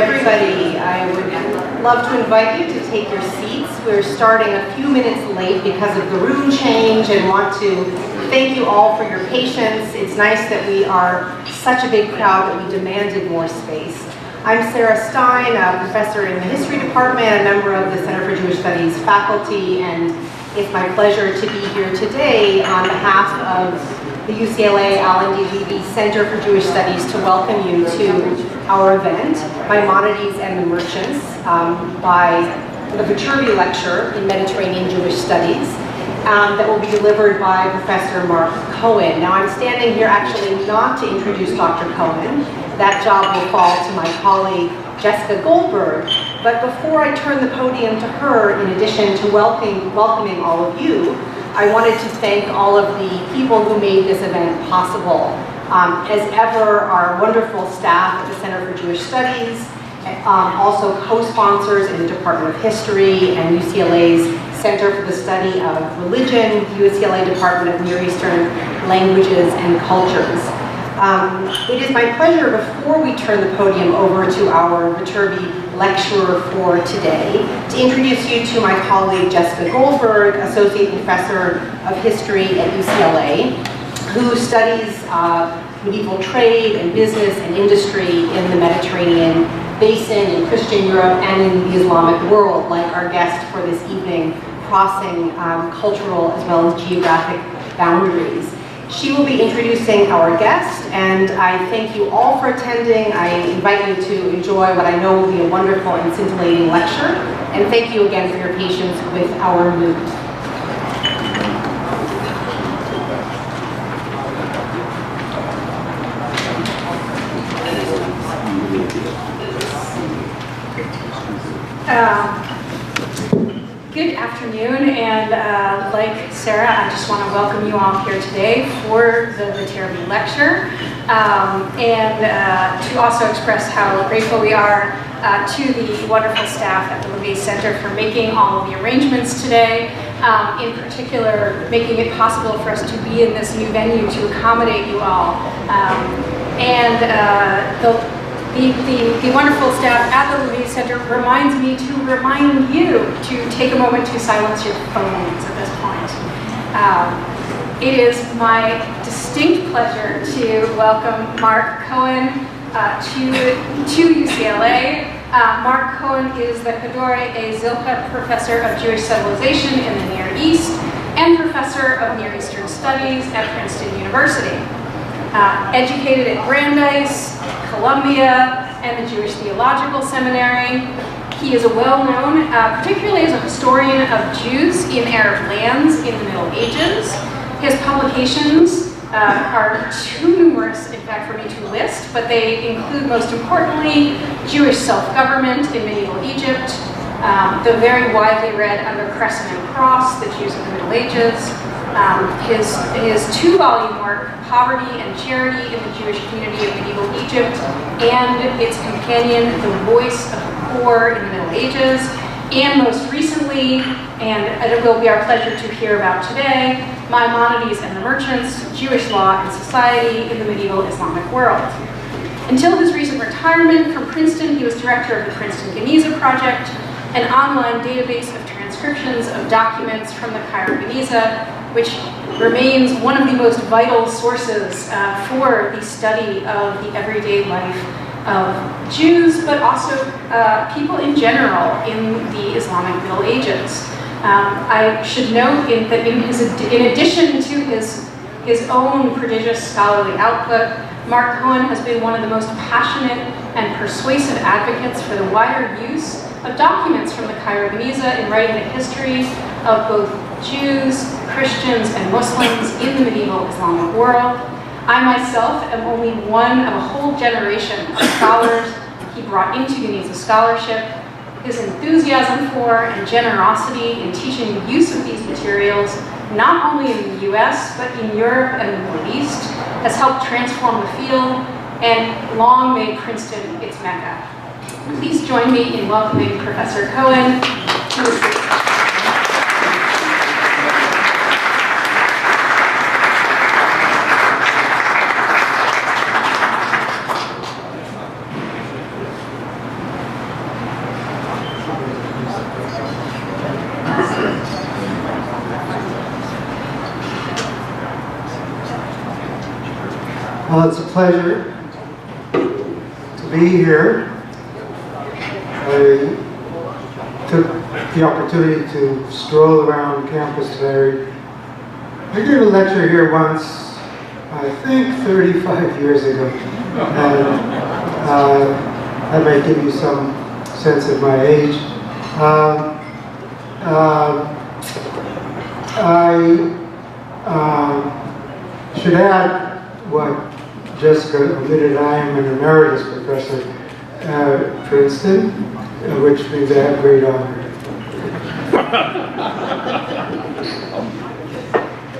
everybody. I would love to invite you to take your seats. We're starting a few minutes late because of the room change and want to thank you all for your patience. It's nice that we are such a big crowd that we demanded more space. I'm Sarah Stein, a professor in the history department, a member of the Center for Jewish Studies faculty, and it's my pleasure to be here today on behalf of the UCLA Leve Center for Jewish Studies to welcome you to our event, Maimonides and the Merchants, by the Viterbi Lecture in Mediterranean Jewish Studies that will be delivered by Professor Mark Cohen. Now I'm standing here actually not to introduce Dr. Cohen. That job will fall to my colleague Jessica Goldberg. But before I turn the podium to her, in addition to welcoming all of you, I wanted to thank all of the people who made this event possible. As ever, our wonderful staff at the Center for Jewish Studies, also co-sponsors in the Department of History and UCLA's Center for the Study of Religion, UCLA Department of Near Eastern Languages and Cultures. It is my pleasure, before we turn the podium over to our Viterbi lecturer for today, to introduce you to my colleague Jessica Goldberg, Associate Professor of History at UCLA, who studies medieval trade and business and industry in the Mediterranean basin, in Christian Europe, and in the Islamic world, like our guest for this evening, crossing cultural as well as geographic boundaries. She will be introducing our guest, and I thank you all for attending. I invite you to enjoy what I know will be a wonderful and scintillating lecture, and thank you again for your patience with our mood. Good afternoon, and like Sarah, I just want to welcome you all here today for the Viterbi lecture, and to also express how grateful we are to the wonderful staff at the Leve Center for making all of the arrangements today, in particular making it possible for us to be in this new venue to accommodate you all, the wonderful staff at the Leve Center reminds me to remind you to take a moment to silence your phones at this point. It is my distinct pleasure to welcome Mark Cohen to UCLA. Mark Cohen is the Hadore A. Zilka Professor of Jewish Civilization in the Near East and Professor of Near Eastern Studies at Princeton University. Educated at Brandeis, Columbia, and the Jewish Theological Seminary. He is well-known, particularly as a historian of Jews in Arab lands in the Middle Ages. His publications are too numerous, in fact, for me to list, but they include, most importantly, Jewish Self-Government in Medieval Egypt, the very widely read Under Crescent and Cross, The Jews of the Middle Ages, his two-volume work, Poverty and Charity in the Jewish Community of Medieval Egypt, and its companion, The Voice of the Poor in the Middle Ages, and most recently, and it will be our pleasure to hear about today, Maimonides and the Merchants, Jewish Law and Society in the Medieval Islamic World. Until his recent retirement from Princeton, he was director of the Princeton Geniza Project, an online database of transcriptions of documents from the Cairo Geniza, which remains one of the most vital sources for the study of the everyday life of Jews, but also people in general in the Islamic Middle Ages. I should note that in addition to his own prodigious scholarly output, Mark Cohen has been one of the most passionate and persuasive advocates for the wider use of documents from the Cairo Geniza in writing the history of both Jews, Christians, and Muslims in the medieval Islamic world. I myself am only one of a whole generation of scholars he brought into Geniza scholarship. His enthusiasm for and generosity in teaching the use of these materials, not only in the US, but in Europe and the Middle East, has helped transform the field and long made Princeton its Mecca. Please join me in welcoming Professor Cohen to the stage. Well, it's a pleasure to be here. I took the opportunity to stroll around campus today. I gave a lecture here once, I think 35 years ago, and that might give you some sense of my age. I should add what Jessica admitted. I am an emeritus professor at Princeton, which means I have great honor.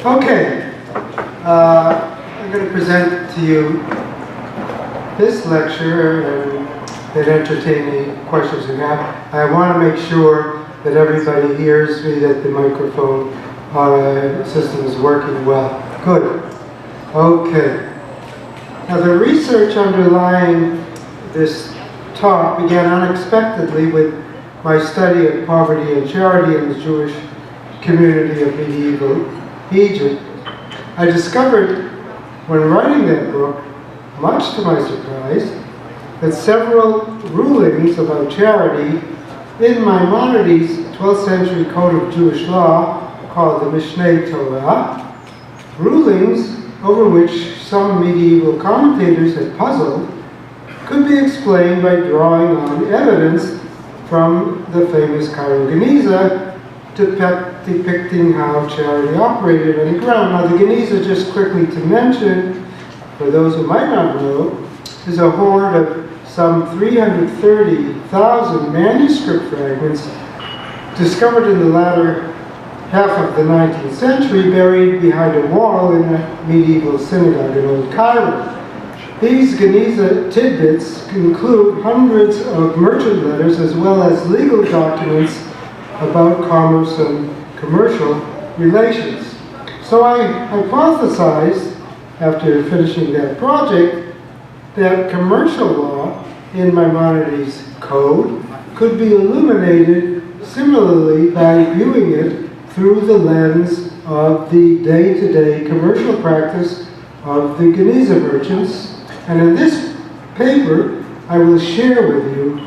Okay, I'm going to present to you this lecture and entertain any questions you have. I want to make sure that everybody hears me, that the microphone system is working well. Good. Okay. Now, the research underlying this talk began unexpectedly with my study of poverty and charity in the Jewish community of medieval Egypt. I discovered, when writing that book, much to my surprise, that several rulings about charity in Maimonides' 12th century code of Jewish law, called the Mishneh Torah, rulings over which some medieval commentators had puzzled, could be explained by drawing on evidence from the famous Cairo Geniza depicting how charity operated on the ground. Now, the Geniza, just quickly to mention, for those who might not know, is a hoard of some 330,000 manuscript fragments discovered in the latter half of the 19th century, buried behind a wall in a medieval synagogue in Old Cairo. These Geniza tidbits include hundreds of merchant letters as well as legal documents about commerce and commercial relations. So I hypothesized, after finishing that project, that commercial law in Maimonides' code could be illuminated similarly by viewing it through the lens of the day-to-day commercial practice of the Geniza merchants. And in this paper, I will share with you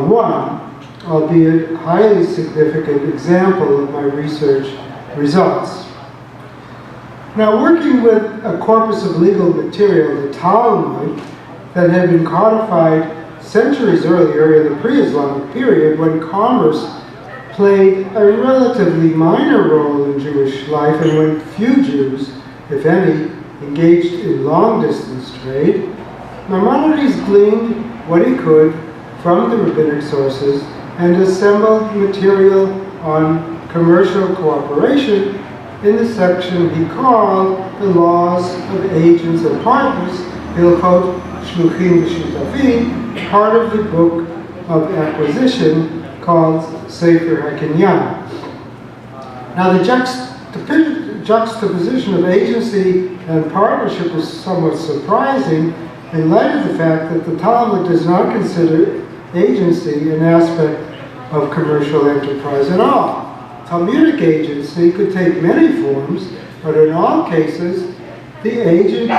one, albeit highly significant, example of my research results. Now, working with a corpus of legal material, the Talmud, that had been codified centuries earlier in the pre-Islamic period, when commerce played a relatively minor role in Jewish life and when few Jews, if any, engaged in long-distance trade, Maimonides gleaned what he could from the rabbinic sources and assembled material on commercial cooperation in the section he called the Laws of Agents and Partners, Hilchot Shluchim V'Shutafim, part of the book of acquisition called Sefer HaKinyan. Now, the juxtaposition of agency and partnership is somewhat surprising in light of the fact that the Talmud does not consider agency an aspect of commercial enterprise at all. Talmudic agency could take many forms, but in all cases, the agent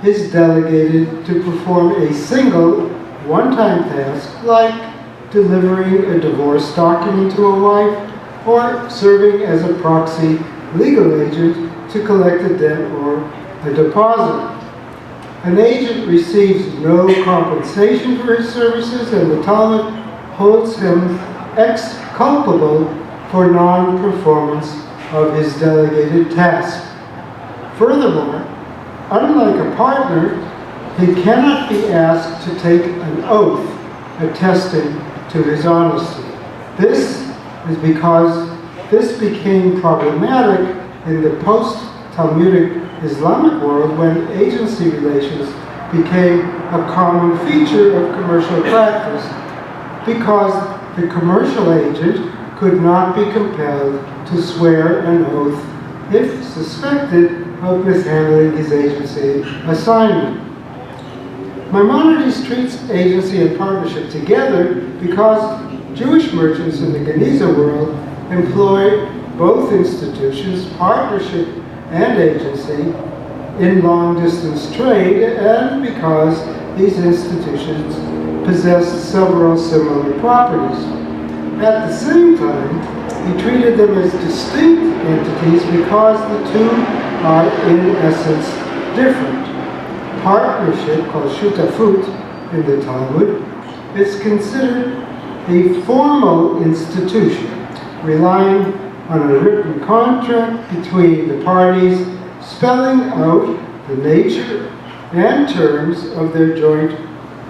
is delegated to perform a single, one-time task, like delivering a divorce document to a wife, or serving as a proxy legal agent to collect a debt or a deposit. An agent receives no compensation for his services, and the Talmud holds him exculpable for non-performance of his delegated task. Furthermore, unlike a partner, he cannot be asked to take an oath attesting to his honesty. This is because this became problematic in the post-Talmudic Islamic world when agency relations became a common feature of commercial practice, because the commercial agent could not be compelled to swear an oath if suspected of mishandling his agency assignment. Maimonides treats agency and partnership together because Jewish merchants in the Geniza world employ both institutions, partnership and agency, in long-distance trade, and because these institutions possessed several similar properties. At the same time, he treated them as distinct entities because the two are in essence different. Partnership, called shutafut in the Talmud, is considered a formal institution, relying on a written contract between the parties, spelling out the nature and terms of their joint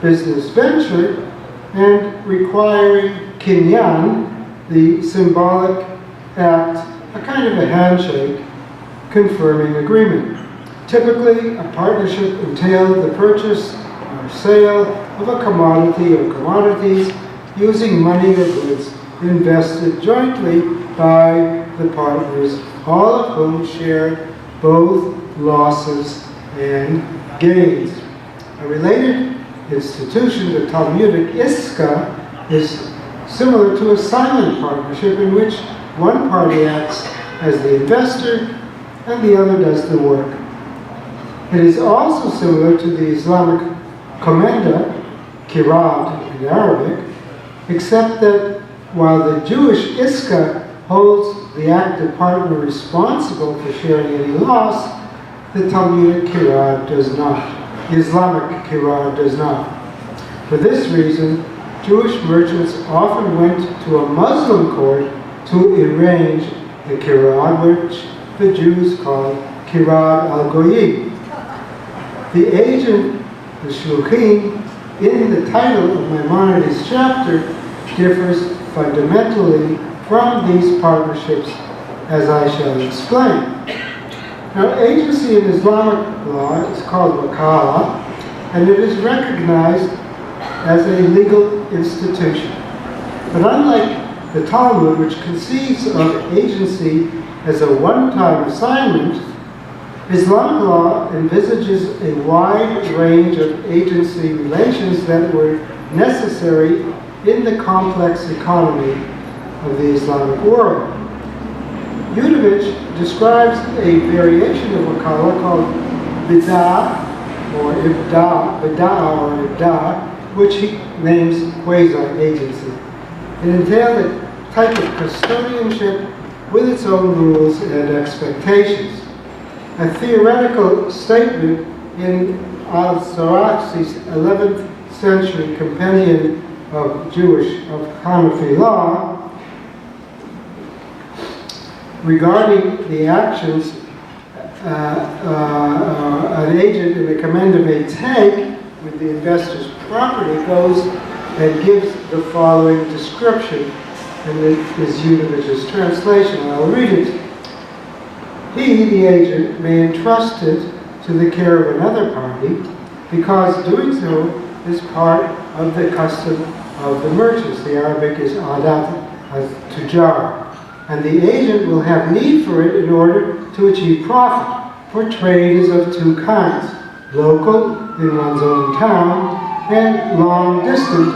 business venture, and requiring kinyan, the symbolic act, a kind of a handshake, confirming agreement. Typically, a partnership entailed the purchase or sale of a commodity or commodities using money or goods invested jointly by the partners, all of whom shared both losses and gains. A related institution, the Talmudic Iska, is similar to a silent partnership in which one party acts as the investor and the other does the work. It is also similar to the Islamic komenda, kirad in Arabic, except that while the Jewish Iska holds the active partner responsible for sharing any loss, the Talmudic kirad does not. The Islamic kirad does not. For this reason, Jewish merchants often went to a Muslim court to arrange the kirad, which the Jews called kirad al-goyim. The agent, the shluchim, in the title of Maimonides' chapter differs fundamentally from these partnerships, as I shall explain. Now, agency in Islamic law is called wakala, and it is recognized as a legal institution. But unlike the Talmud, which conceives of agency as a one-time assignment, Islamic law envisages a wide range of agency relations that were necessary in the complex economy of the Islamic world. Yudovich describes a variation of wakala called bida or ibda, which he names quasi-agency. It entailed a type of custodianship with its own rules and expectations. A theoretical statement in al-Sarakhsi's 11th century compendium of Hanafi law regarding the actions an agent in the commenda may take with the investor's property goes and gives the following description, and it is Yudovich's translation. I'll read it. He, the agent, may entrust it to the care of another party, because doing so is part of the custom of the merchants. The Arabic is adat al-tujar. And the agent will have need for it in order to achieve profit. For trade is of two kinds, local in one's own town and long distant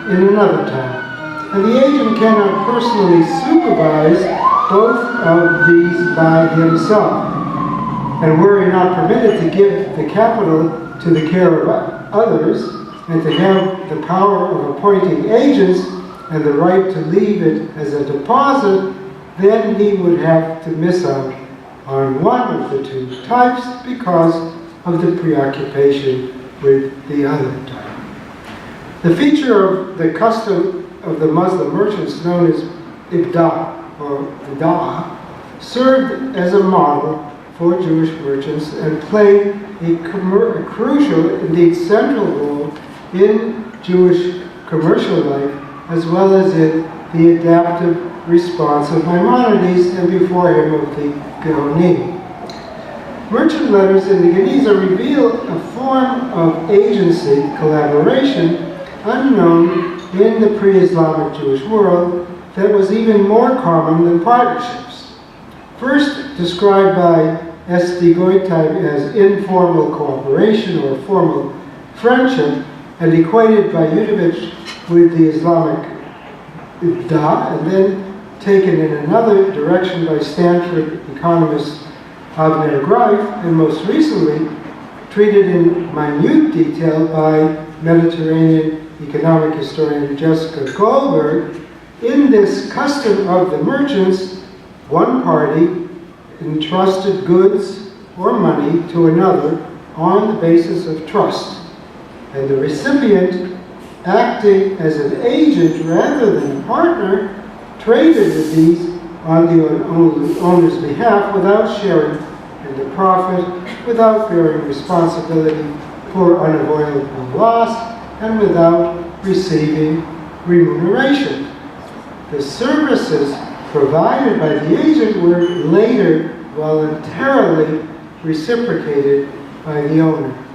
in another town. And the agent cannot personally supervise both of these by himself. And were he not permitted to give the capital to the care of others, and to have the power of appointing agents and the right to leave it as a deposit, then he would have to miss out on one of the two types because of the preoccupation with the other type. The feature of the custom of the Muslim merchants known as ibda or bida served as a model for Jewish merchants and played a crucial, indeed central role in Jewish commercial life, as well as in the adaptive response of Maimonides and before him of the Gaonim. Merchant letters in the Geniza reveal a form of agency, collaboration, unknown in the pre-Islamic Jewish world that was even more common than partnerships. First described by S.D. Goitai as informal cooperation or formal friendship, and equated by Yudovich with the Islamic ibda, and then taken in another direction by Stanford economist Avner Greif, and most recently treated in minute detail by Mediterranean economic historian Jessica Goldberg, in this custom of the merchants, one party entrusted goods or money to another on the basis of trust, and the recipient, acting as an agent rather than a partner, traded the deeds on the owner's behalf without sharing in the profit, without bearing responsibility for unavoidable loss, and without receiving remuneration. The services provided by the agent were later voluntarily reciprocated by the owner.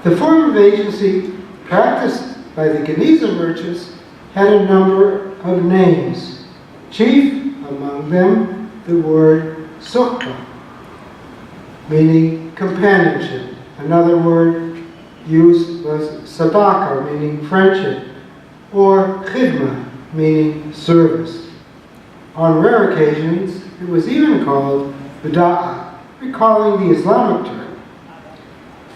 The form of agency practiced by the Geniza merchants had a number of names. Chief among them, the word sukhba, meaning companionship. Another word used was sabaka, meaning friendship, or khidma, meaning service. On rare occasions, it was even called bida'a, recalling the Islamic term.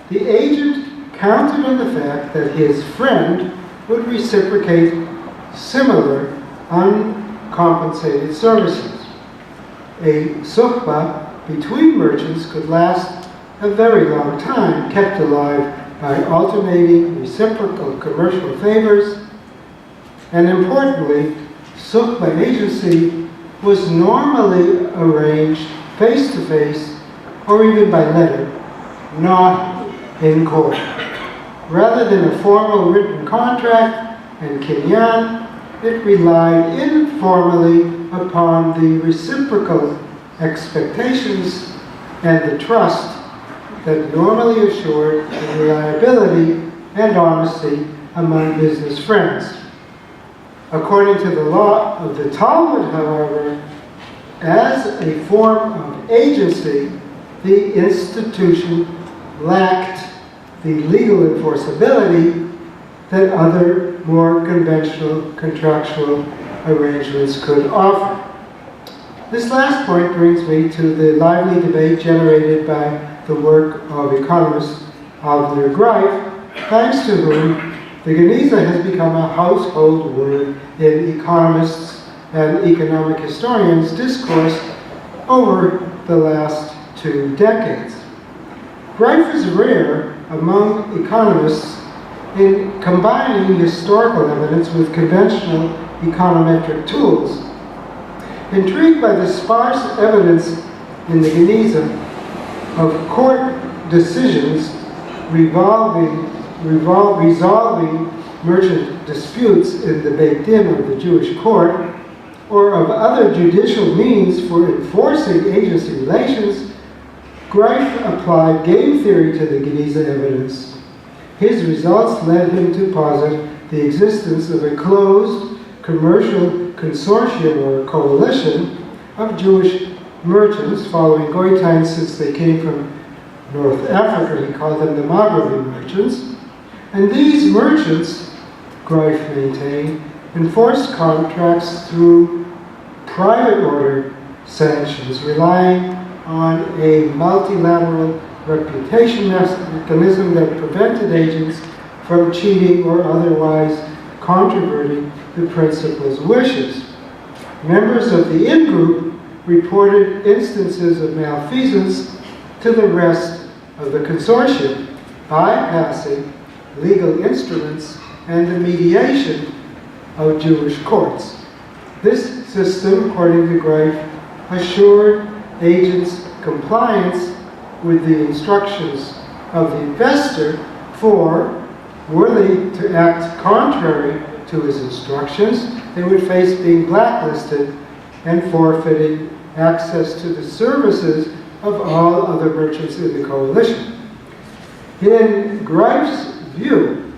The agent counted on the fact that his friend would reciprocate similar uncompensated services. A sukhba between merchants could last a very long time, kept alive by alternating reciprocal commercial favors, and importantly, sukhba agency was normally arranged face-to-face or even by letter, not in court. Rather than a formal written contract and kinyan, it relied informally upon the reciprocal expectations and the trust that normally assured the reliability and honesty among business friends. According to the law of the Talmud, however, as a form of agency, the institution lacked the legal enforceability that other more conventional contractual arrangements could offer. This last point brings me to the lively debate generated by the work of economist Avner Greif, thanks to whom the Geniza has become a household word in economists and economic historians' discourse over the last 2 decades. Greif is rare among economists in combining historical evidence with conventional econometric tools. Intrigued by the sparse evidence in the Geniza of court decisions resolving merchant disputes in the Beit Din of the Jewish court, or of other judicial means for enforcing agency relations, Greif applied game theory to the Geniza evidence. His results led him to posit the existence of a closed commercial consortium or coalition of Jewish merchants following Goitein, since they came from North Africa. He called them the Maghrebi merchants. And these merchants, Greif maintained, enforced contracts through private order sanctions, relying on a multilateral reputation mechanism that prevented agents from cheating or otherwise controverting the principal's wishes. Members of the in-group reported instances of malfeasance to the rest of the consortium, bypassing legal instruments and the mediation of Jewish courts. This system, according to Greif, assured agents compliance with the instructions of the investor, for were they to act contrary to his instructions, they would face being blacklisted and forfeiting access to the services of all other merchants in the coalition. In Greif's view,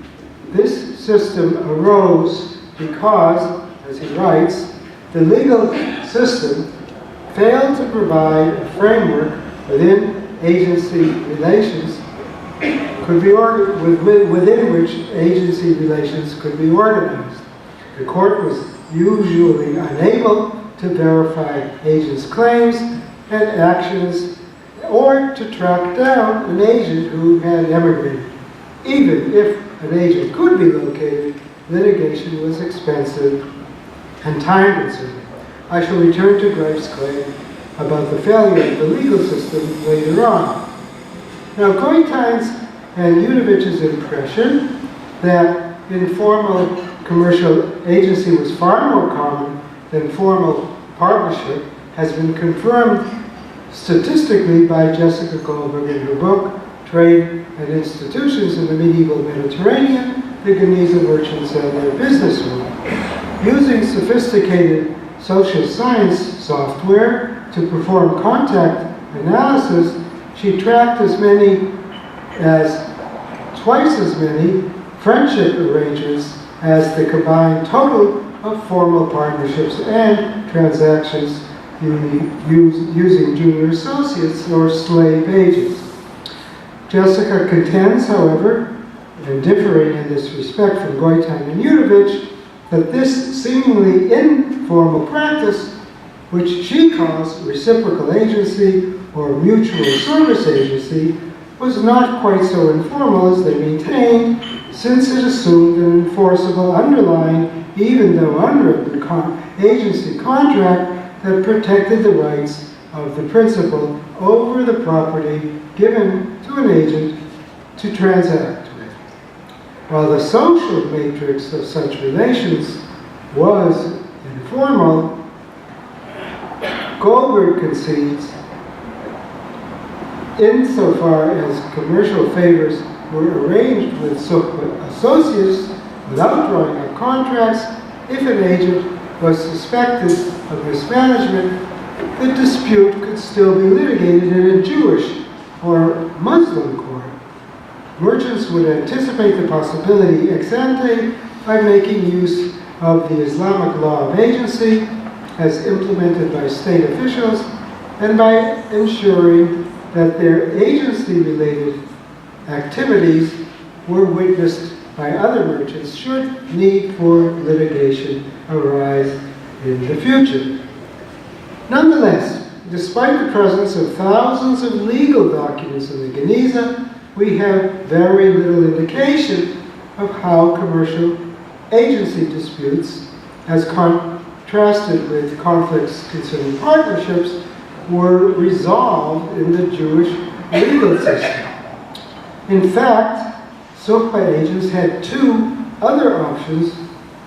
this system arose because, as he writes, the legal system failed to provide a framework within agency relations within which agency relations could be organized. The court was usually unable to verify agents' claims, and actions or to track down an agent who had emigrated. Even if an agent could be located, litigation was expensive and time-consuming. I shall return to Greif's claim about the failure of the legal system later on. Now, Goitein's and Yudovich's impression that informal commercial agency was far more common than formal partnership has been confirmed statistically by Jessica Goldberg in her book, Trade and Institutions in the Medieval Mediterranean, the Geniza Merchants and Their Business World. Using sophisticated social science software to perform contact analysis, she tracked twice as many friendship arrangements as the combined total of formal partnerships and transactions using junior associates or slave agents. Jessica contends, however, and differing in this respect from Goitein and Yudovich, that this seemingly informal practice, which she calls reciprocal agency or mutual service agency, was not quite so informal as they maintained, since it assumed an enforceable underlying, even though unwritten, agency contract that protected the rights of the principal over the property given to an agent to transact with. While the social matrix of such relations was informal, Goldberg concedes, insofar as commercial favors were arranged with associates without drawing up contracts, if an agent was suspected of mismanagement, the dispute could still be litigated in a Jewish or Muslim court. Merchants would anticipate the possibility ex ante by making use of the Islamic law of agency as implemented by state officials and by ensuring that their agency-related activities were witnessed by other merchants should need for litigation arise in the future. Nonetheless, despite the presence of thousands of legal documents in the Geniza, we have very little indication of how commercial agency disputes, as contrasted with conflicts concerning partnerships, were resolved in the Jewish legal system. In fact, Sukhba agents had two other options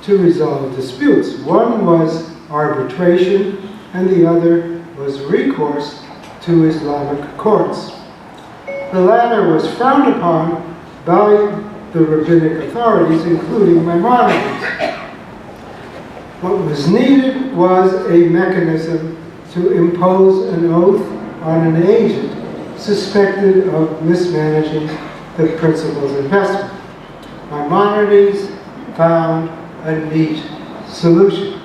to resolve disputes. One was arbitration, and the other was recourse to Islamic courts. The latter was frowned upon by the rabbinic authorities, including Maimonides. What was needed was a mechanism to impose an oath on an agent suspected of mismanaging the principal's investment. Maimonides found a neat solution.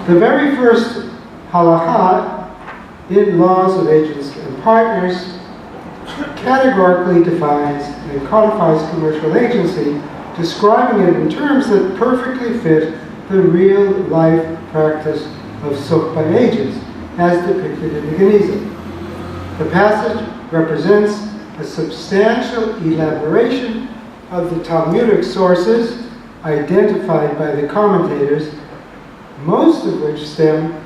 The very first halakha in laws of agents and partners categorically defines and codifies commercial agency, describing it in terms that perfectly fit the real-life practice of Sukhba agents, as depicted in the Geniza. The passage represents a substantial elaboration of the Talmudic sources identified by the commentators, most of which stem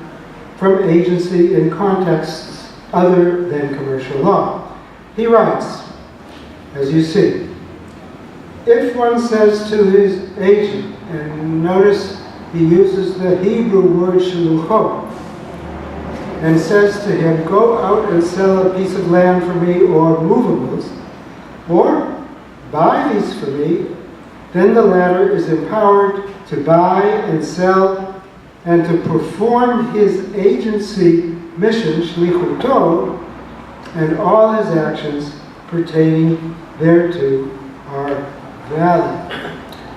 from agency in contexts other than commercial law. He writes, as you see, if one says to his agent, and notice he uses the Hebrew word shalucho, and says to him, go out and sell a piece of land for me or movables, or buy these for me, then the latter is empowered to buy and sell and to perform his agency mission, shlichuto, and all his actions pertaining thereto are valid.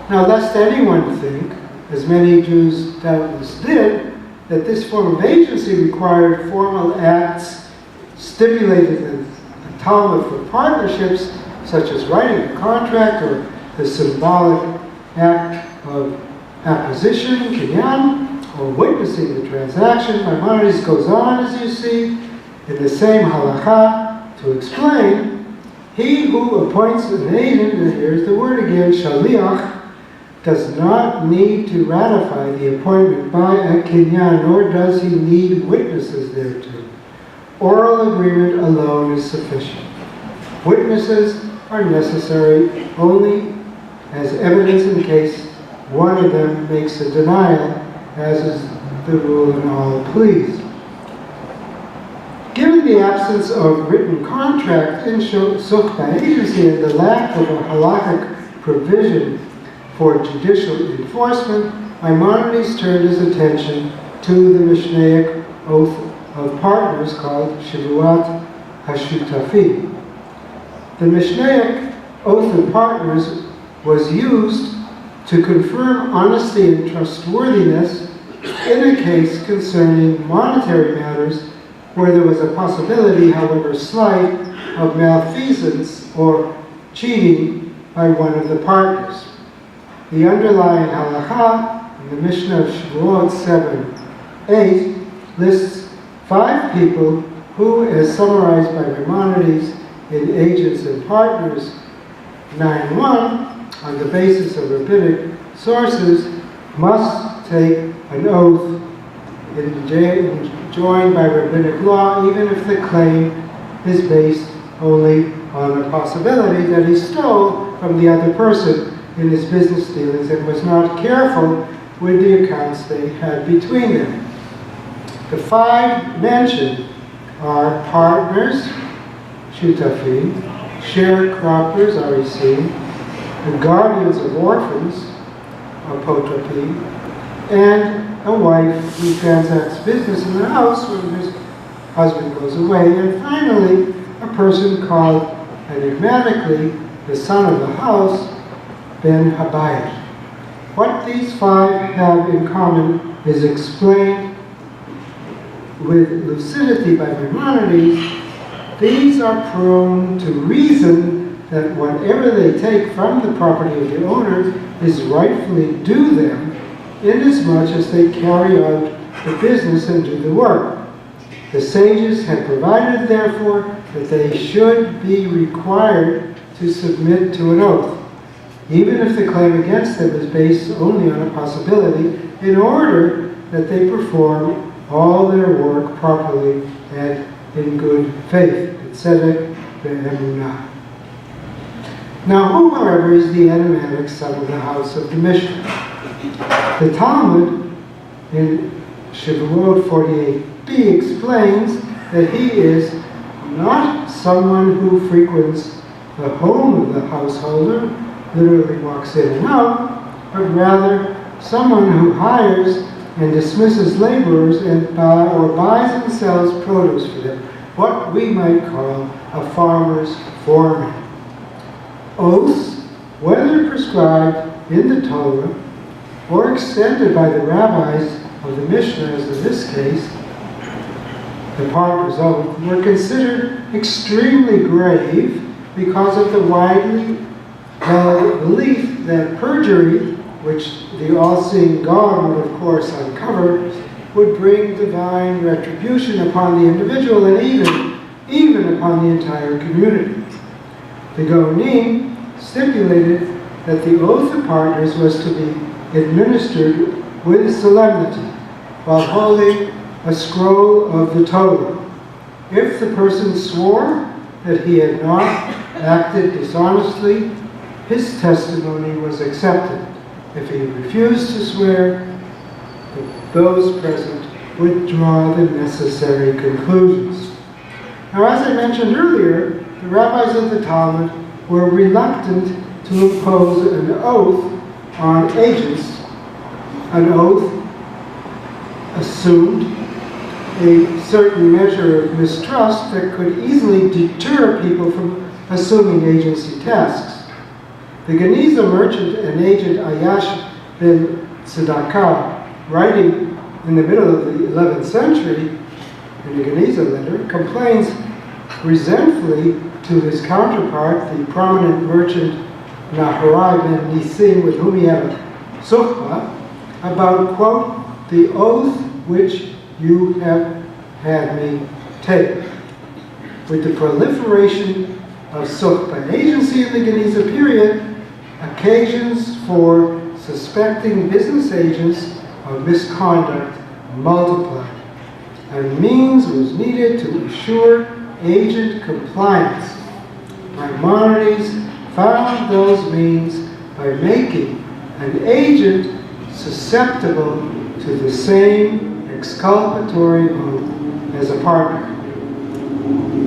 Now, lest anyone think, as many Jews doubtless did, that this form of agency required formal acts stipulated in the Talmud for partnerships, such as writing a contract or the symbolic act of apposition, kinyan, or witnessing the transaction. Maimonides goes on, as you see, In the same halakha, to explain, he who appoints an agent, and here's the word again, shaliach, does not need to ratify the appointment by a kinyan, nor does he need witnesses thereto. Oral agreement alone is sufficient. Witnesses are necessary only as evidence in case one of them makes a denial, as is the rule in all pleas. Given the absence of written contract in sukhba agency and the lack of a halakhic provision for judicial enforcement, Maimonides turned his attention to the Mishnaic oath of partners called Shivuat HaShutafi. The Mishnaic oath of partners was used to confirm honesty and trustworthiness in a case concerning monetary matters where there was a possibility, however slight, of malfeasance or cheating by one of the partners. The underlying halakha in the Mishnah of Shavuot 7:8 lists 5 people who, as summarized by Maimonides in Agents and Partners 9:1, on the basis of rabbinic sources, must take an oath enjoined by rabbinic law, even if the claim is based only on the possibility that he stole from the other person in his business dealings and was not careful with the accounts they had between them. The 5 mentioned are partners, shutafim, sharecroppers, REC, the guardians of orphans, apotropim, and a wife who transacts business in the house when his husband goes away, and finally, a person called enigmatically the son of the house, Ben Habayit. What these 5 have in common is explained with lucidity by Maimonides. These are prone to reason that whatever they take from the property of the owner is rightfully due them, inasmuch as they carry out the business and do the work. The sages had provided, therefore, that they should be required to submit to an oath, even if the claim against them is based only on a possibility, in order that they perform all their work properly and in good faith. Tzedek ve'emunah. Now, who, however, is the enigmatic son of the house of the Mishnah? The Talmud in Shavuot 48b explains that he is not someone who frequents the home of the householder, literally walks in and out, but rather someone who hires and dismisses laborers and buys and sells produce for them, what we might call a farmer's foreman. Oaths, whether prescribed in the Torah or extended by the rabbis of the Mishnah, as in this case, the partner's oath, were considered extremely grave because of the widely held belief that perjury, which the all-seeing God would of course uncover, would bring divine retribution upon the individual and even upon the entire community. The Gonim stipulated that the oath of partners was to be administered with solemnity while holding a scroll of the Torah. If the person swore that he had not acted dishonestly, his testimony was accepted. If he refused to swear, those present would draw the necessary conclusions. Now, as I mentioned earlier, the rabbis of the Talmud were reluctant to impose an oath on agents. An oath assumed a certain measure of mistrust that could easily deter people from assuming agency tasks. The Geniza merchant and agent Ayash ben Tzedakah, writing in the middle of the 11th century in the Geniza letter, complains resentfully to his counterpart, the prominent merchant Naharai ben Nisim, with whom he had a sukhbah, about, quote, the oath which you have had me take. with the proliferation of souk by agency in the Geniza period, occasions for suspecting business agents of misconduct multiplied, and means was needed to assure agent compliance. Maimonides found those means by making an agent susceptible to the same exculpatory oath as a partner.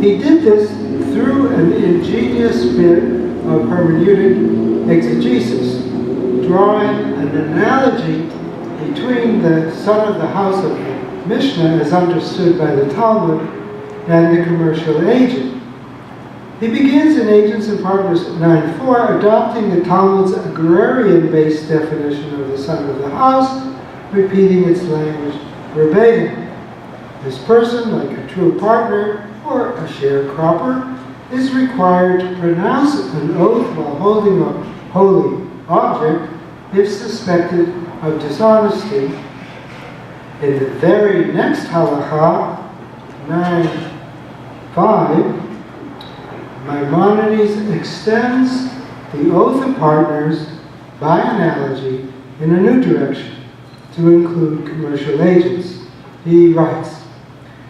He did this through an ingenious bit of hermeneutic exegesis, drawing an analogy between the son of the house of the Mishnah, as understood by the Talmud, and the commercial agent. He begins in Agents and Partners 9.4, adopting the Talmud's agrarian-based definition of the son of the house, repeating its language verbatim. This person, like a true partner or a sharecropper, is required to pronounce an oath while holding a holy object if suspected of dishonesty. In the very next halacha, 9.5, Maimonides extends the oath of partners by analogy in a new direction to include commercial agents. He writes,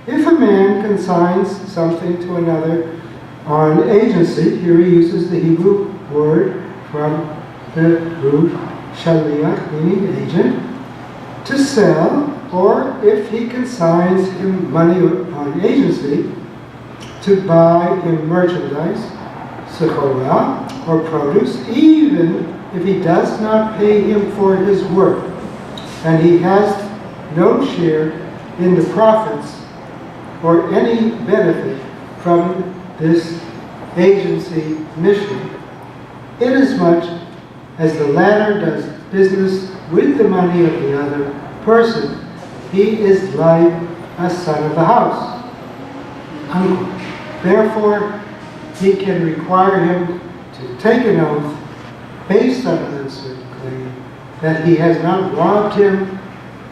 if a man consigns something to another on agency, here he uses the Hebrew word from the root shaliach, meaning agent, to sell, or if he consigns him money on agency, to buy him merchandise, sechorah, or produce, even if he does not pay him for his work, and he has no share in the profits or any benefit from this agency mission, inasmuch as the latter does business with the money of the other person, he is like a son of the house. Unquote. Therefore, he can require him to take an oath based on an uncertain claim that he has not robbed him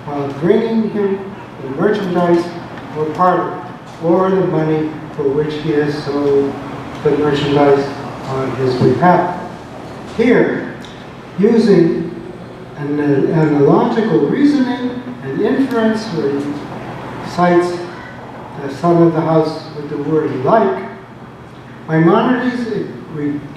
while bringing him the merchandise or part of it, or the money for which he has sold the merchandise on his behalf. Here, using an analogical reasoning and inference where he cites the son of the house with the word like, Maimonides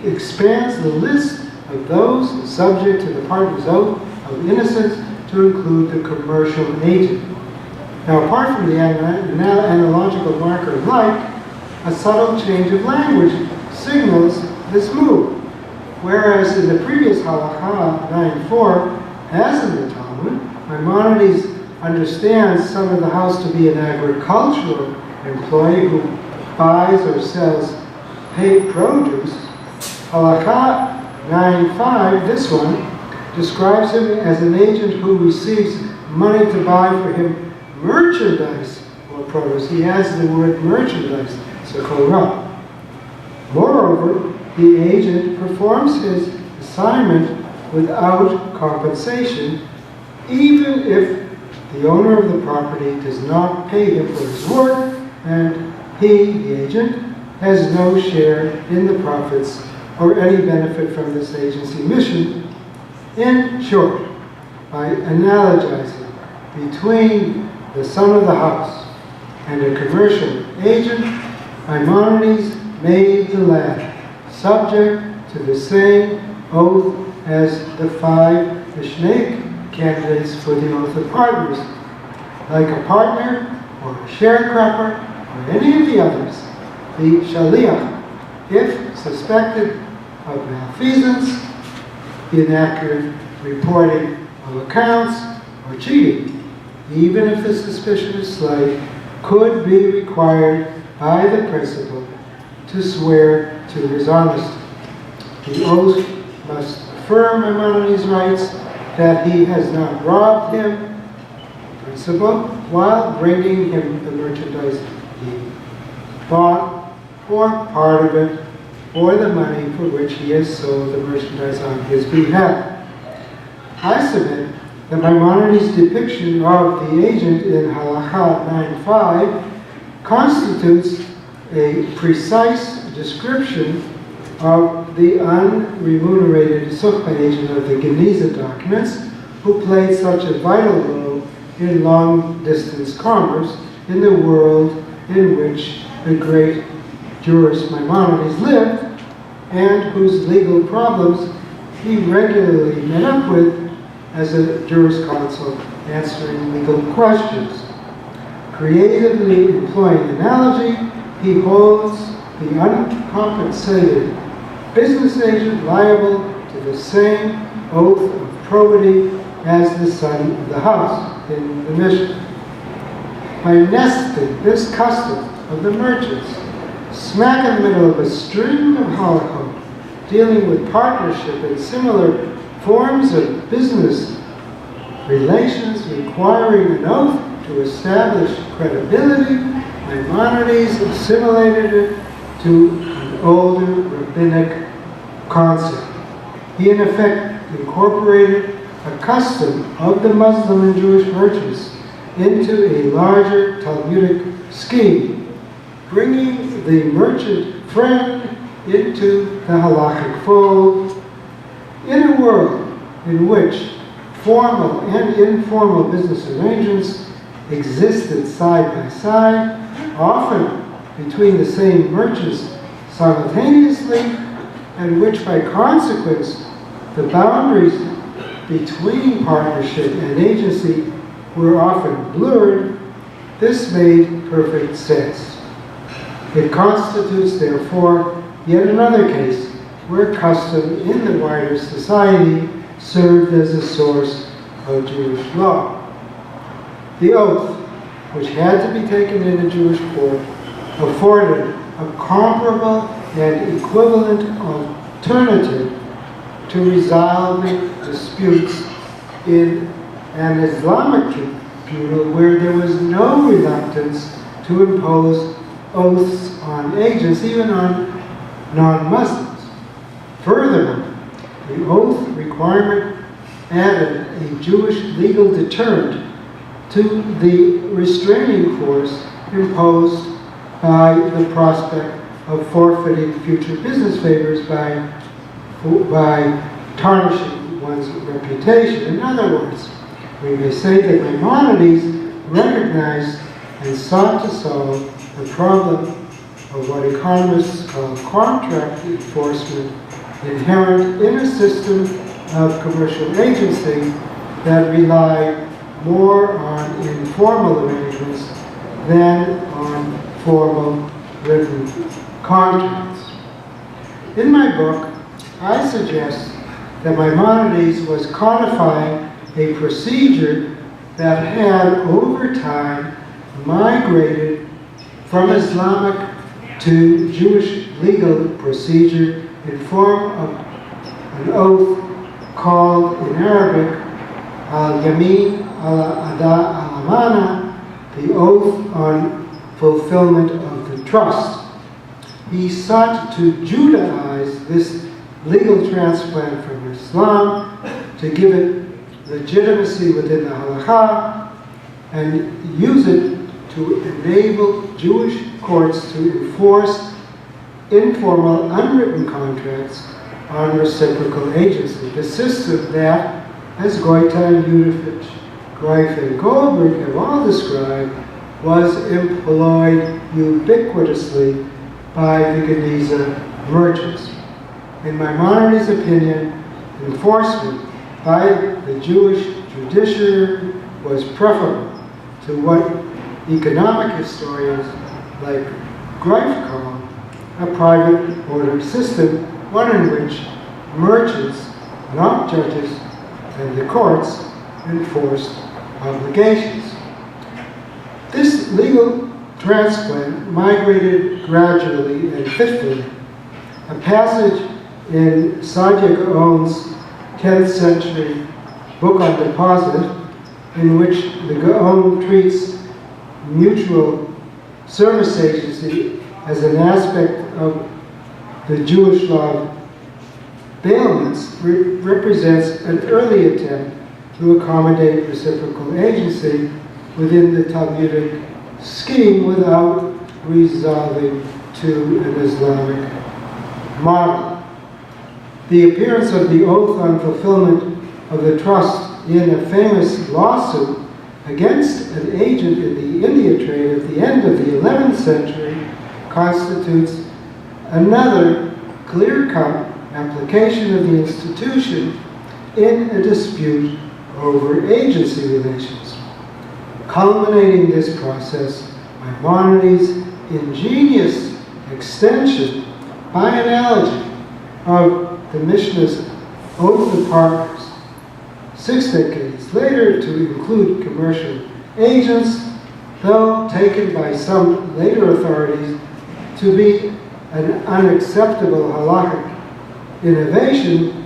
expands the list of those subject to the partner's oath of innocence to include the commercial agent. Now, apart from the analogical marker of like, a subtle change of language signals this move. Whereas in the previous halacha 9.4, as in the Talmud, Maimonides understands son of the house to be an agricultural employee who buys or sells paid produce. Halacha 9.5, this one, describes him as an agent who receives money to buy for him merchandise or produce. He has the word merchandise, sechorah. Moreover, the agent performs his assignment without compensation, even if the owner of the property does not pay him for his work, and he, the agent, has no share in the profits or any benefit from this agency mission. In short, by analogizing between the son of the house and a commercial agent, Maimonides made the latter subject to the same oath as the 5 Mishnaic candidates for the oath of partners. Like a partner or a sharecropper or any of the others, the shaliach, if suspected of malfeasance, inaccurate reporting of accounts, or cheating, even if the suspicion is slight, could be required by the principal to swear to his honesty. The oath must affirm, Maimonides writes, that he has not robbed him, principal, while bringing him the merchandise he bought, or part of it, or the money for which he has sold the merchandise on his behalf. I submit that Maimonides' depiction of the agent in Halacha 9.5 constitutes a precise description of the unremunerated supply agent of the Geniza documents, who played such a vital role in long-distance commerce in the world in which the great jurist Maimonides lived, and whose legal problems he regularly met up with as a jurisconsult answering legal questions. Creatively employing analogy, he holds the uncompensated business agent liable to the same oath of probity as the son of the house in the mission. By nesting this custom of the merchants smack in the middle of a string of holocaust dealing with partnership and similar forms of business relations requiring an oath to establish credibility, Maimonides assimilated it to an older rabbinic concept. He in effect incorporated a custom of the Muslim and Jewish merchants into a larger Talmudic scheme, bringing the merchant friend into the halachic fold. In a world in which formal and informal business arrangements existed side by side, often between the same merchants simultaneously, and which by consequence the boundaries between partnership and agency were often blurred, this made perfect sense. It constitutes, therefore, yet another case where custom in the wider society served as a source of Jewish law. The oath, which had to be taken in a Jewish court, afforded a comparable and equivalent alternative to resolving disputes in an Islamic tribunal where there was no reluctance to impose oaths on agents, even on non-Muslims. Furthermore, the oath requirement added a Jewish legal deterrent to the restraining force imposed by the prospect of forfeiting future business favors by tarnishing one's reputation. In other words, we may say that Maimonides recognized and sought to solve the problem of what economists call contract enforcement inherent in a system of commercial agency that relied more on informal arrangements than on formal written contracts. In my book, I suggest that Maimonides was codifying a procedure that had over time migrated from Islamic to Jewish legal procedure in form of an oath called in Arabic al-Yamin al-Ada al-Amana, the oath on fulfillment of the trust. He sought to Judaize this legal transplant from Islam to give it legitimacy within the halakha and use it to enable Jewish courts to enforce informal, unwritten contracts on reciprocal agency. The system that, as Goita, Yudovich, Greif, and Goldberg have all described, was employed ubiquitously by the Geniza merchants. In Maimonides' opinion, enforcement by the Jewish judiciary was preferable to what economic historians like Greif call a private order system, one in which merchants, not judges, and the courts enforced obligations. This legal transplant migrated gradually and fitfully. A passage in Saadia Gaon's 10th century book on deposit, in which the Gaon treats mutual service agency as an aspect of the Jewish law of bailments, represents an early attempt to accommodate reciprocal agency within the Talmudic scheme without resolving to an Islamic model. The appearance of the oath on fulfillment of the trust in a famous lawsuit against an agent in the India trade at the end of the 11th century constitutes another clear-cut application of the institution in a dispute over agency relations. Culminating this process, Maimonides' ingenious extension, by analogy, of the Mishnah's oath of partners 6 decades later to include commercial agents, though taken by some later authorities to be an unacceptable halakhic innovation,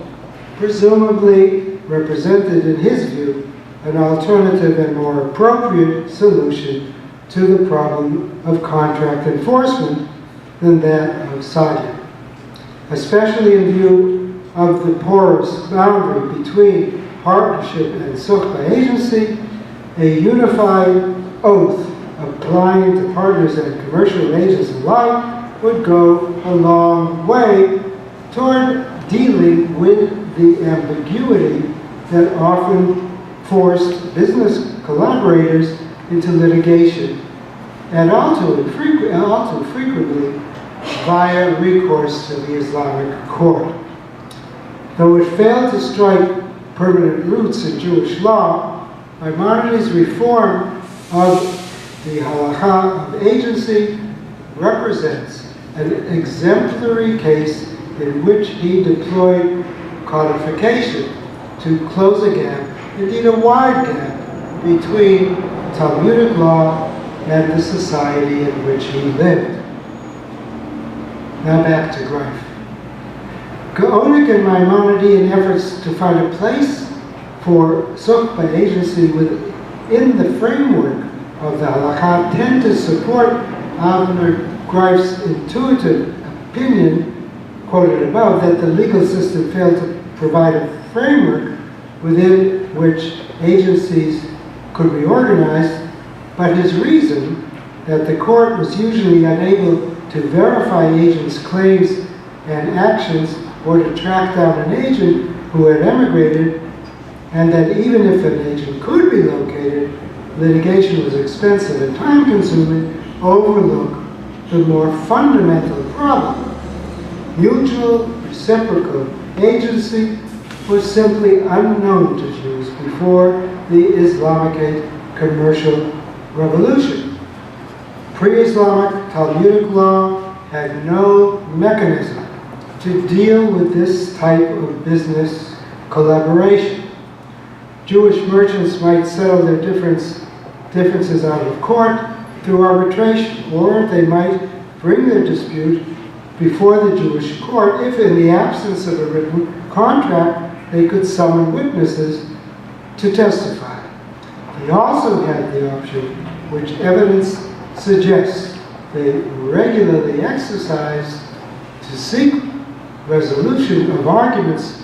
presumably represented in his view an alternative and more appropriate solution to the problem of contract enforcement than that of Sadia. Especially in view of the porous boundary between partnership and sukhba agency, a unified oath applying to partners and commercial agents alike would go a long way toward dealing with the ambiguity that often forced business collaborators into litigation, and all too frequently via recourse to the Islamic court. Though it failed to strike permanent roots in Jewish law, Maimonides' reform of the halakha of agency represents an exemplary case in which he deployed codification to close a gap, indeed a wide gap, between Talmudic law and the society in which he lived. Now back to Greif. Cohen and Maimonides, in efforts to find a place for sukhba agency within the framework of the halakha, tend to support Avner Greif's intuitive opinion, quoted above, that the legal system failed to provide a framework within which agencies could be organized, but his reason that the court was usually unable to verify agents' claims and actions or to track down an agent who had emigrated, and that even if an agent could be located, litigation was expensive and time-consuming, overlook the more fundamental problem. Mutual reciprocal agency was simply unknown to Jews before the Islamicate commercial revolution. Pre-Islamic Talmudic law had no mechanism to deal with this type of business collaboration. Jewish merchants might settle their differences out of court through arbitration, or they might bring their dispute before the Jewish court if, in the absence of a written contract, they could summon witnesses to testify. They also had the option, which evidence suggests they regularly exercised, to seek resolution of arguments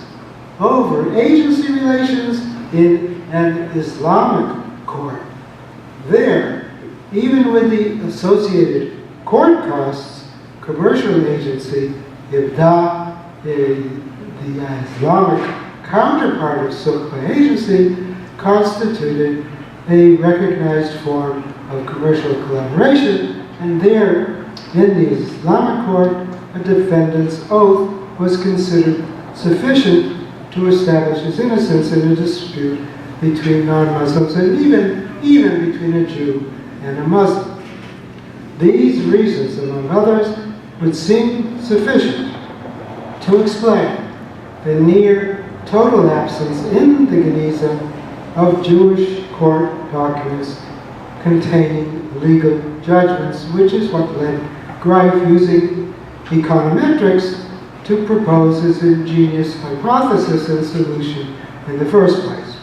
over agency relations in an Islamic court. There, even with the associated court costs, commercial agency, ibda, the Islamic counterpart of sukhba agency, constituted a recognized form of commercial collaboration, and there, in the Islamic court, a defendant's oath was considered sufficient to establish his innocence in a dispute between non-Muslims, and even between a Jew and a Muslim. These reasons, among others, would seem sufficient to explain the near total absence in the Geniza of Jewish court documents containing legal judgments, which is what led Greif, using econometrics, to propose his ingenious hypothesis and solution in the first place.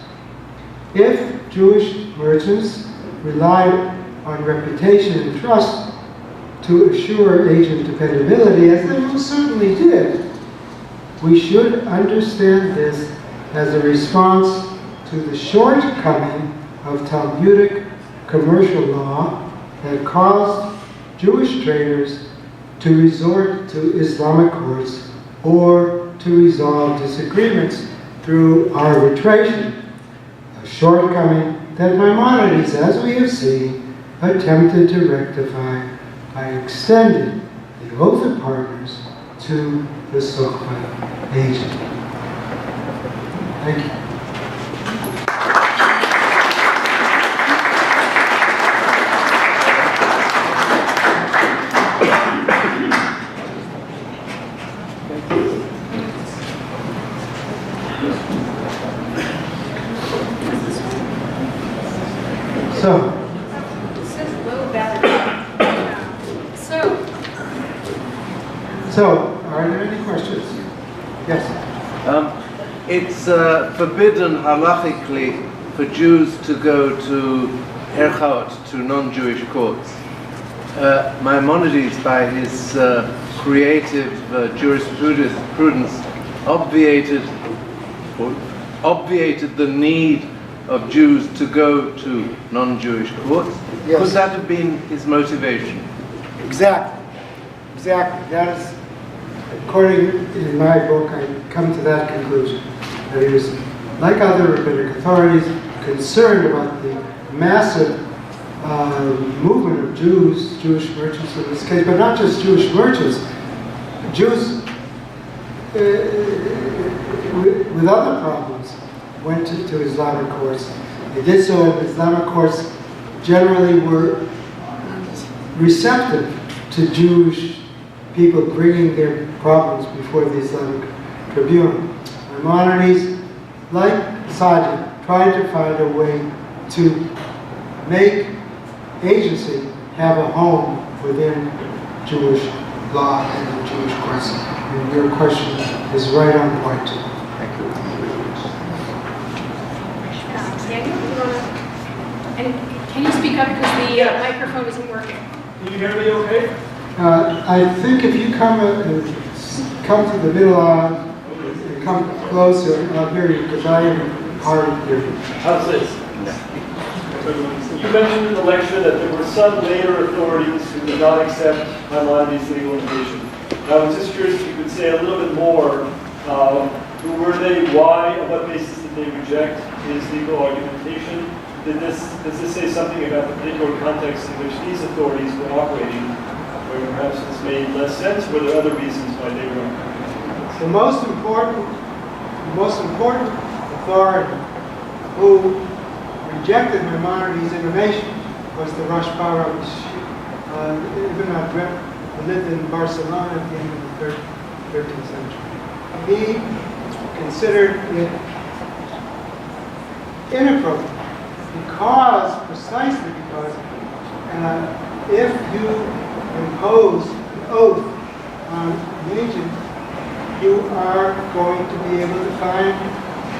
If Jewish merchants relied on reputation and trust to assure agent dependability, as they most certainly did, we should understand this as a response to the shortcoming of Talmudic commercial law that caused Jewish traders to resort to Islamic courts or to resolve disagreements through arbitration, a shortcoming that Maimonides, as we have seen, attempted to rectify by extending the oath of partners to the Sukhva agent. Thank you. So, are there any questions? Yes? It's forbidden halachically for Jews to go to Herchaot, to non-Jewish courts. Maimonides, by his creative jurisprudence, obviated the need of Jews to go to non-Jewish courts. Yes. Could that have been his motivation? Exactly. That is, according in my book, I come to that conclusion. That he was, like other rabbinic authorities, concerned about the massive movement of Jews, Jewish merchants in this case, but not just Jewish merchants, Jews with other problems went to Islamic courts. They did so, and Islamic courts generally were receptive to Jewish people bringing their problems before the Islamic tribunal. Maimonides, like Sajid, tried to find a way to make agency have a home within Jewish law and the Jewish courts. And your question is right on point. Thank you. Daniel, you wanna, and can you speak up because the microphone isn't working? Can you hear me okay? I think if you come to the middle aisle, come closer, I'll hear you because I am hard of hearing. How's this? You mentioned in the lecture that there were some later authorities who did not accept Maimonides' legal innovation. I was just curious if you could say a little bit more. Who were they? Why? On what basis did they reject his legal argumentation? Does this say something about the particular context in which these authorities were operating, where perhaps this made less sense? Were there other reasons why they were? The most important authority who rejected Maimonides' innovation was the Rosh Para Ibn Adrep, who lived in Barcelona at the end of the 13th century. He considered it inappropriate precisely because if you impose an oath on an agent, you are going to be able to find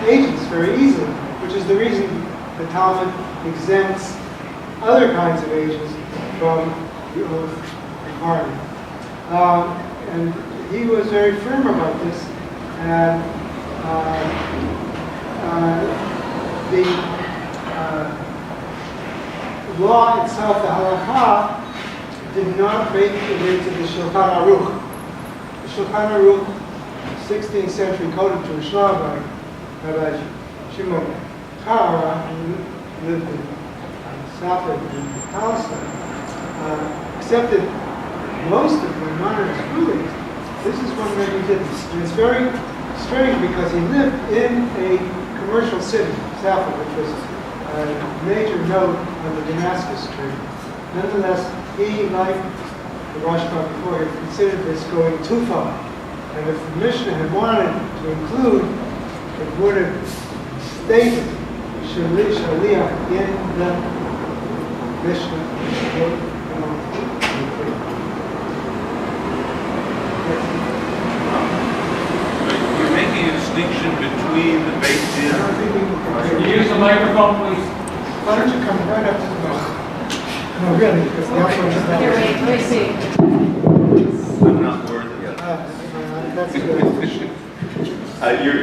agents very easily, which is the reason the Talmud exempts other kinds of agents from the oath requirement. And he was very firm about this, and the law itself, the halakha, did not make it into the Shulchan Aruch. The Shulchan Aruch, 16th century code of Jewish law by Rabbi Shimon Kara, who lived in Safed in Palestine, accepted most of Maimonides' rulings. This is one that he didn't. And it's very strange because he lived in a commercial city, Safed, which was a major node on the Damascus trade. Nonetheless, he, like the Rosh Hashanah before, had considered this going too far. And if the Mishnah had wanted to include, it would have stated Shaliach in the Mishnah. You're making a distinction between the Beit Din. Can you use the microphone, please? Why don't you come right up to the mic? No, really, because the outline is not. Here, wait, let me see. I'm not worthy of That's good.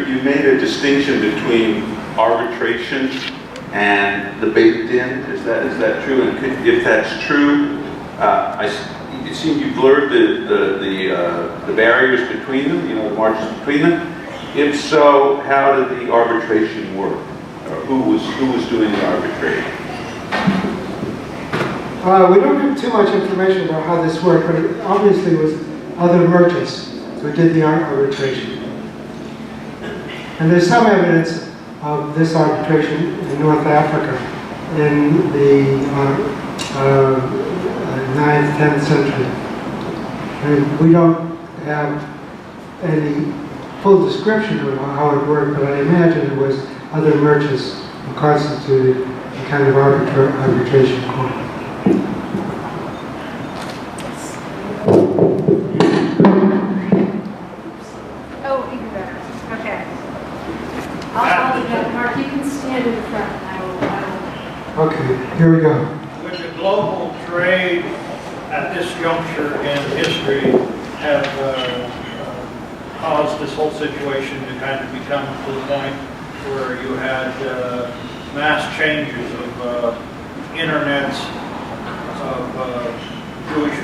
You made a distinction between arbitration and the Beit Din. Is that true? And if that's true, it seemed you blurred the barriers between them, you know, the margins between them. If so, how did the arbitration work? Or who was doing the arbitrating? We don't have too much information about how this worked, but it obviously was other merchants who did the arbitration. And there's some evidence of this arbitration in North Africa in the 9th, 10th century. And we don't have any full description of how it worked, but I imagine it was other merchants who constituted a kind of arbitration court. Oh, even better. Okay. I'll do that. Mark, you can stand in the front. I will. Okay, here we go. Would the global trade at this juncture in history have caused this whole situation to kind of become to the point where you had mass changes of internets, of Jewish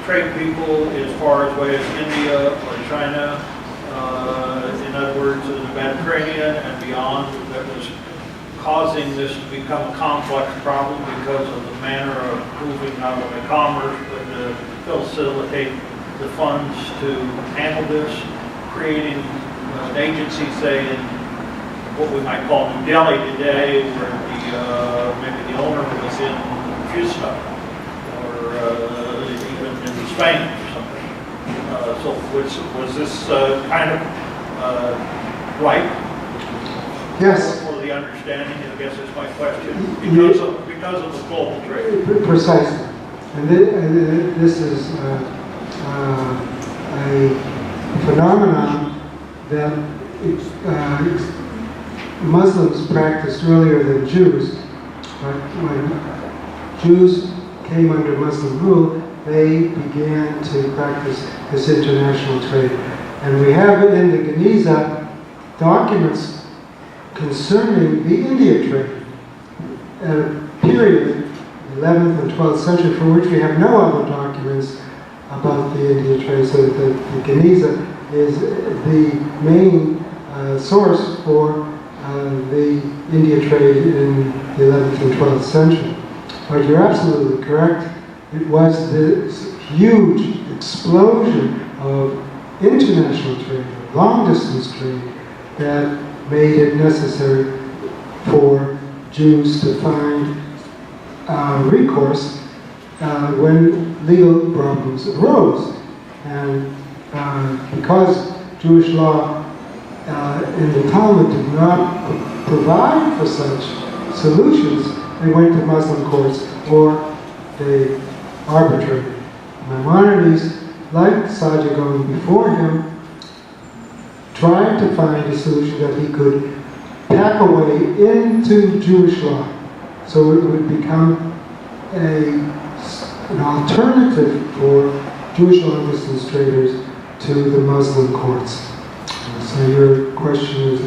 trade people as far away as India or China, in other words, the Mediterranean and beyond, that was causing this to become a complex problem because of the manner of moving not only commerce, but to facilitate the funds to handle this, creating an agency, say, in what we might call New Delhi today, where maybe the owner was in Fusca, or even in Spain or something. So was this kind of right? Yes. For the understanding, I guess is my question, because of the global trade. Precisely. And this is a phenomenon that Muslims practiced earlier than Jews. But when Jews came under Muslim rule, they began to practice this international trade. And we have in the Geniza documents concerning the India trade, a period, 11th and 12th century, for which we have no other documents about the India trade. So the Geniza is the main source for the India trade in the 11th and 12th century. But you're absolutely correct. It was this huge explosion of international trade, long-distance trade, that made it necessary for Jews to find recourse when legal problems arose. And because Jewish law in the Talmud did not provide for such solutions, they went to Muslim courts or they arbitrated. Maimonides, like Saja going before him, tried to find a solution that he could pack away into Jewish law, so it would become an alternative for Jewish long-distance traders to the Muslim courts. So your question is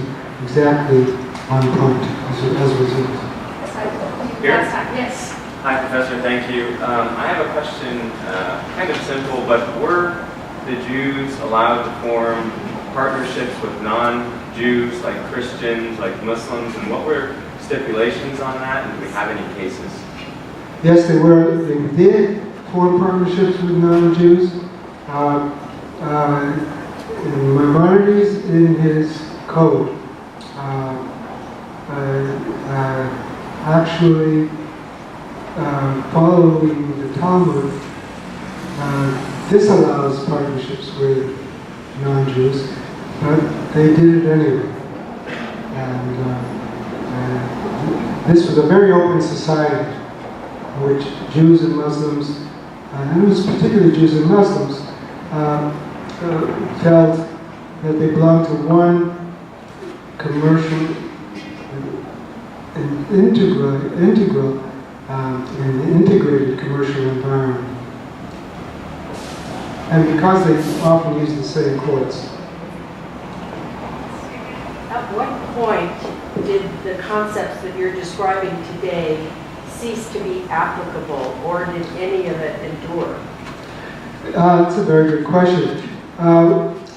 exactly on point, as was yours. Here? Yes. Hi, Professor. Thank you. I have a question, kind of simple, but were the Jews allowed to form partnerships with non-Jews, like Christians, like Muslims, and what were stipulations on that, and do we have any cases? Yes, they did form partnerships with non-Jews. Maimonides, in his code, actually following the Talmud, disallows partnerships with non-Jews, but they did it anyway. And this was a very open society in which Jews and Muslims, and it was particularly Jews and Muslims, felt that they belonged to one commercial and integral and integrated commercial environment. And because they often use the same courts. At what point did the concepts that you're describing today cease to be applicable, or did any of it endure? It's a very good question.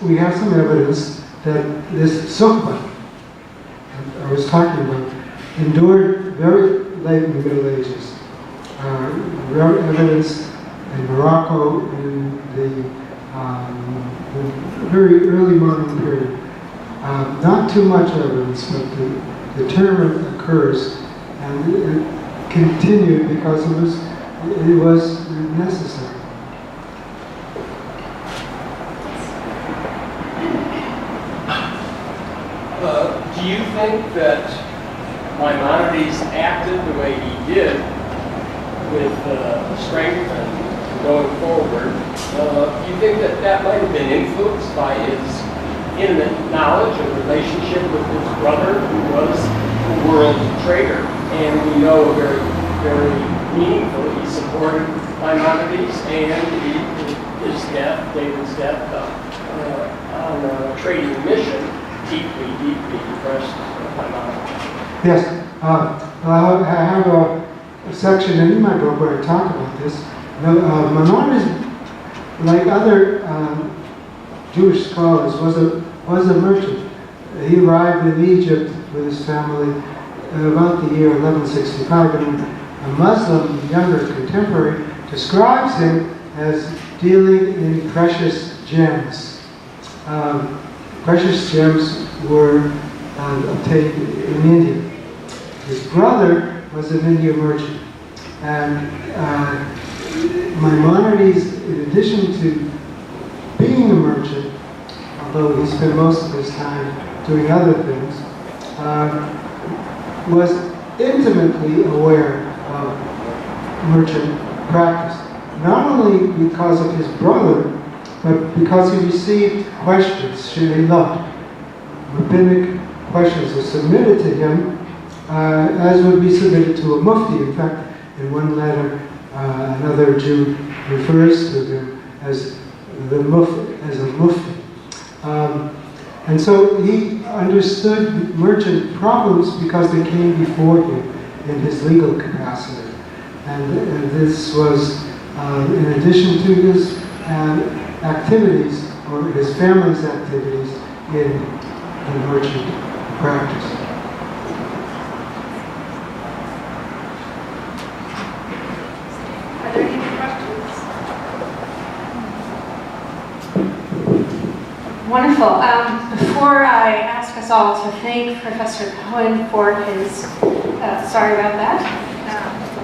We have some evidence that this sukha I was talking about endured very late in the Middle Ages. Evidence in Morocco in the very early modern period. Not too much evidence, but the term occurs, and it continued because it was necessary. Do you think that Maimonides acted the way he did with strength and going forward? Do you think that that might have been influenced by his intimate knowledge and relationship with his brother, who was a world trader? And we know very, very meaningfully he supported Maimonides, and his death, David's death, on a trading mission, deeply, deeply impressed Maimonides. Yes, I have a section in my book where I talk about this. Maimonides, like other Jewish scholars, was a merchant. He arrived in Egypt with his family about the year 1165, and a Muslim younger contemporary describes him as dealing in precious gems. Precious gems were obtained in India. His brother was an Indian merchant, and Maimonides, in addition to being a merchant, although he spent most of his time doing other things, was intimately aware of merchant practice. Not only because of his brother, but because he received questions, Sheilat, rabbinic questions were submitted to him, as would be submitted to a mufti. In fact, in one letter, another Jew refers to him as a mufti. And so he understood merchant problems because they came before him in his legal capacity. And this was in addition to his activities, or his family's activities in the merchant practice. Are there any questions? Wonderful. Before I ask us all to thank Professor Cohen for his, sorry about that,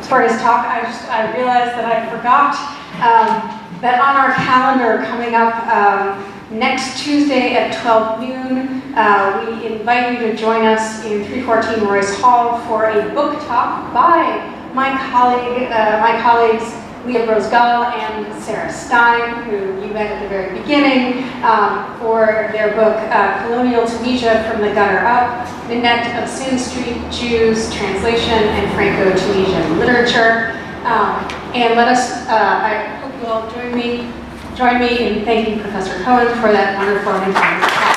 for his talk, I realized that I forgot that on our calendar coming up next Tuesday at 12 noon, we invite you to join us in 314 Royce Hall for a book talk by my colleagues Leah Rosgall and Sarah Stein, who you met at the very beginning, for their book Colonial Tunisia from the Gutter Up, Minette of Sin Street Jews, Translation and Franco-Tunisian Literature. And let us, I hope you all join me in thanking Professor Cohen for that wonderful and informative talk.